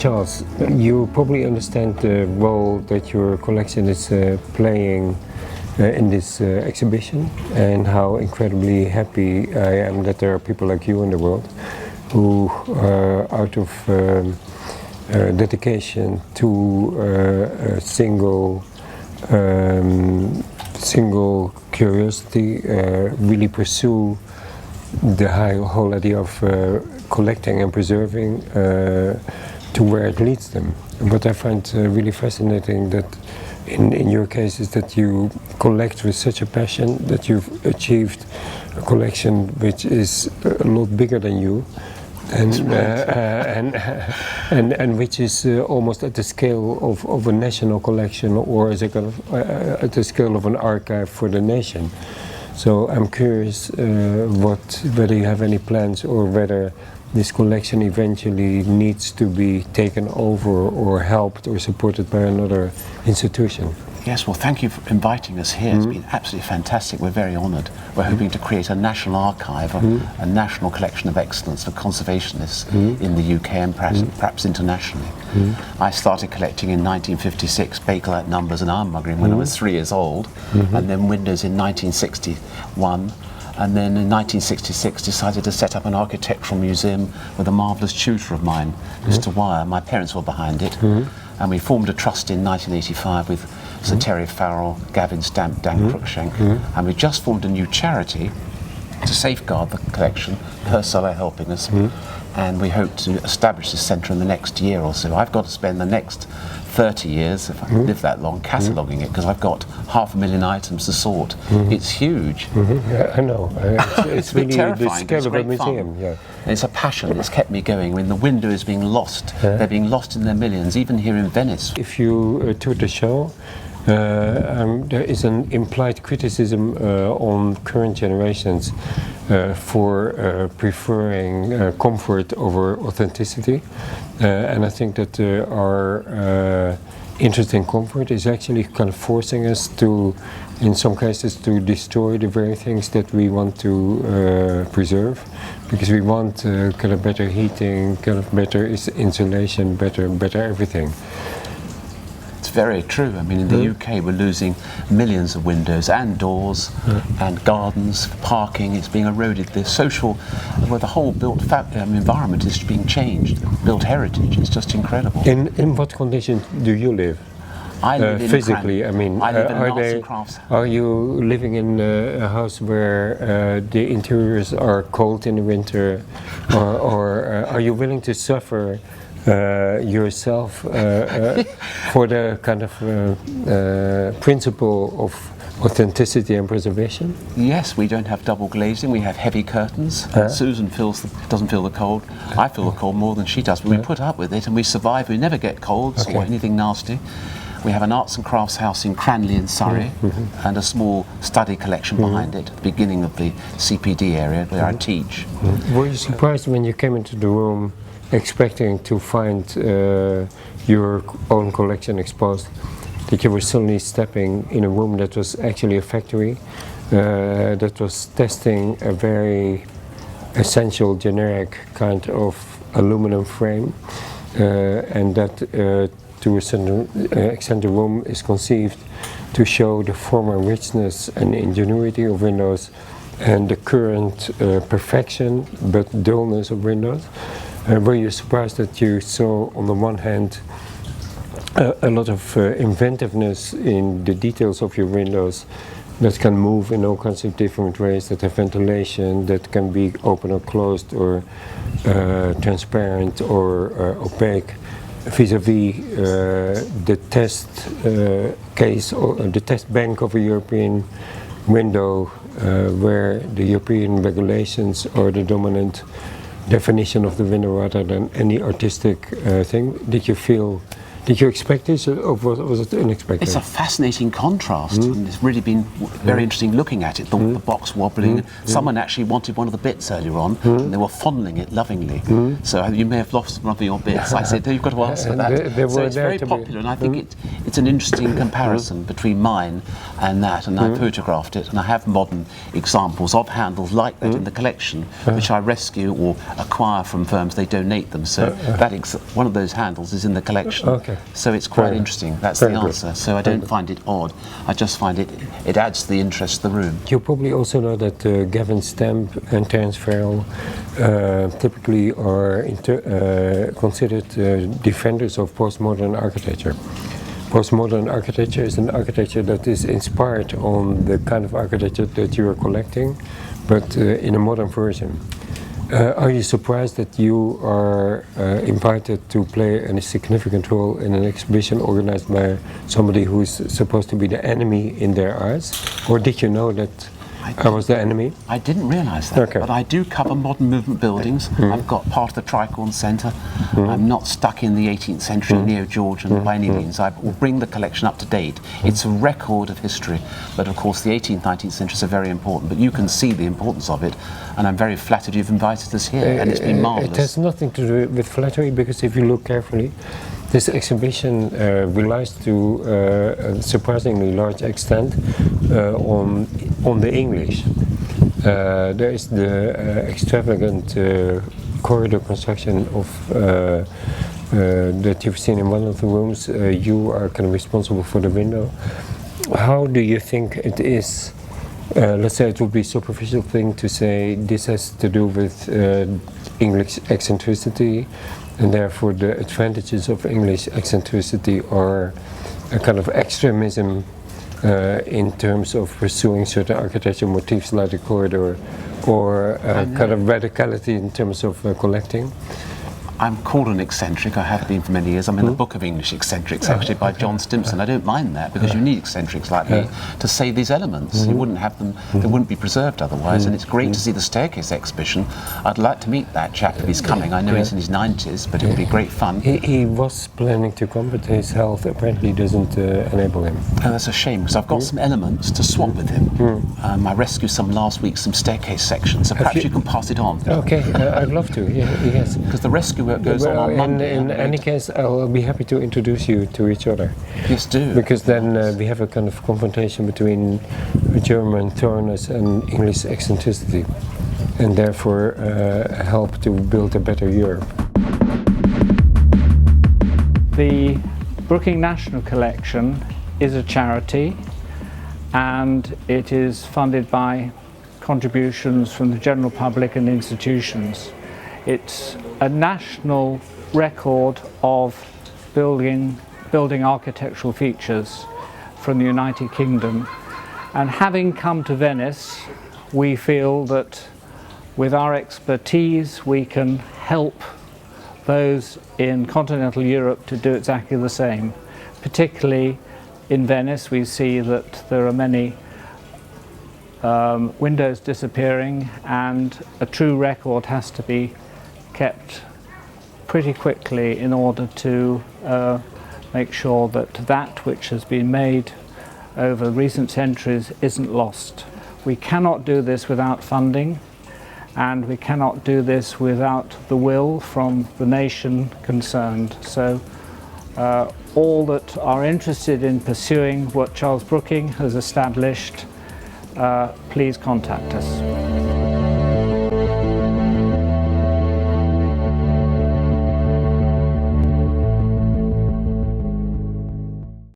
Charles, you probably understand the role that your collection is playing in this exhibition, and how incredibly happy I am that there are people like you in the world who, out of dedication to a single curiosity, really pursue the whole idea of collecting and preserving to where it leads them. And what I find really fascinating that in your case is that you collect with such a passion that you've achieved a collection which is a lot bigger than you, and which is almost at the scale of a national collection, or as a kind of at the scale of an archive for the nation. So I'm curious whether you have any plans, or whether this collection eventually needs to be taken over or helped or supported by another institution. Yes, well, thank you for inviting us here. It's been absolutely fantastic. We're very honoured. We're hoping to create a national archive, a national collection of excellence for conservationists in the UK and perhaps internationally. I started collecting in 1956, Bakelite numbers and ironmongery when I was 3 years old, and then windows in 1961. And then in 1966 decided to set up an architectural museum with a marvellous tutor of mine, Mr. Wire. My parents were behind it. And we formed a trust in 1985 with Sir Terry Farrell, Gavin Stamp, Dan Cruikshank. And we just formed a new charity to safeguard the collection, Purcell are helping us. And we hope to establish this centre in the next year or so. I've got to spend the next 30 years, if I live that long, cataloguing it, because I've got 500,000 items to sort. It's huge. Yeah, I know. It's really terrifying. the scale It's of a great museum. fun. Yeah. And it's a passion that's kept me going. I mean, the window is being lost. They're being lost in their millions, even here in Venice. If you tour the show, there is an implied criticism on current generations for preferring comfort over authenticity, and I think that our interest in comfort is actually kind of forcing us to, in some cases, to destroy the very things that we want to preserve, because we want kind of better heating, kind of better insulation, better everything. It's very true. I mean, in the UK we're losing millions of windows and doors and gardens, parking. It's being eroded. The social, well, the whole built environment is being changed. Built heritage is just incredible. In what conditions do you live? I live in physically, I mean, I live in an arts and crafts. Are you living in a house where the interiors are cold in the winter, or are you willing to suffer yourself for the kind of principle of authenticity and preservation? Yes, we don't have double glazing. We have heavy curtains. Susan doesn't feel the cold. I feel the cold more than she does, but we put up with it and we survive. We never get colds or anything nasty. We have an arts and crafts house in Cranley in Surrey, and a small study collection behind it, at the beginning of the CPD area where I teach. Were you surprised when you came into the room expecting to find your own collection exposed, that you were suddenly stepping in a room that was actually a factory that was testing a very essential generic kind of aluminum frame, and that to a certain extent the room is conceived to show the former richness and ingenuity of windows and the current perfection but dullness of windows? Were you surprised that you saw, on the one hand, a lot of inventiveness in the details of your windows that can move in all kinds of different ways, that have ventilation, that can be open or closed, or transparent or opaque, vis-a-vis the test case or the test bank of a European window, where the European regulations are the dominant definition of the window rather than any artistic thing? Did you feel Did you expect this, or was it unexpected? It's a fascinating contrast, and it's really been very interesting looking at it. The box wobbling. Someone actually wanted one of the bits earlier on, and they were fondling it lovingly. So you may have lost one of your bits. I said, you've got to answer that. So it's very popular, and I think it's an interesting comparison between mine and that. And I photographed it, and I have modern examples of handles like that in the collection, which I rescue or acquire from firms. They donate them. So one of those handles is in the collection. Okay. So it's quite interesting. That's the answer. So I don't find it odd. I just find it adds to the interest of the room. You probably also know that Gavin Stamp and Terence Farrell typically are considered defenders of postmodern architecture. Postmodern architecture is an architecture that is inspired on the kind of architecture that you are collecting, but in a modern version. Are you surprised that you are invited to play a significant role in an exhibition organized by somebody who is supposed to be the enemy in their eyes? Or did you know that I was the enemy? I didn't realise that, but I do cover modern movement buildings. I've got part of the Tricorn Centre. I'm not stuck in the 18th century neo-Georgian by any means. I will bring the collection up to date. It's a record of history, but of course the 18th, 19th centuries are very important, but you can see the importance of it, and I'm very flattered you've invited us here, and it's been marvellous. It has nothing to do with flattery, because if you look carefully, this exhibition relies to a surprisingly large extent on the English. There is the extravagant corridor construction of that you've seen in one of the rooms. You are kind of responsible for the window. How do you think it is? Let's say it would be a superficial thing to say this has to do with English eccentricity, and therefore the advantages of English eccentricity are a kind of extremism in terms of pursuing certain architectural motifs like the corridor, or kind of radicality in terms of collecting. I'm called an eccentric, I have been for many years. I'm in the Book of English Eccentrics, actually, by John Stimpson. I don't mind that, because you need eccentrics like me to say these elements. You wouldn't have them, they wouldn't be preserved otherwise, and it's great to see the staircase exhibition. I'd like to meet that chap if he's coming. I know he's in his 90s, but it would be great fun. He was planning to come, but his health apparently doesn't enable him. Oh, that's a shame, because I've got some elements to swap with him. I rescued some last week, some staircase sections, so perhaps you can pass it on. Okay, I'd love to, yes. Because the rescue work goes on Monday. In any case, I'll be happy to introduce you to each other. Yes, do. Because then we have a kind of confrontation between German thoroughness and English eccentricity, and therefore help to build a better Europe. The Brooking National Collection is a charity, and it is funded by contributions from the general public and institutions. It's a national record of building architectural features from the United Kingdom. And having come to Venice, we feel that with our expertise we can help those in continental Europe to do exactly the same. Particularly in Venice, we see that there are many windows disappearing, and a true record has to be kept pretty quickly in order to make sure that that which has been made over recent centuries isn't lost. We cannot do this without funding, and we cannot do this without the will from the nation concerned. So all that are interested in pursuing what Charles Brooking has established, please contact us.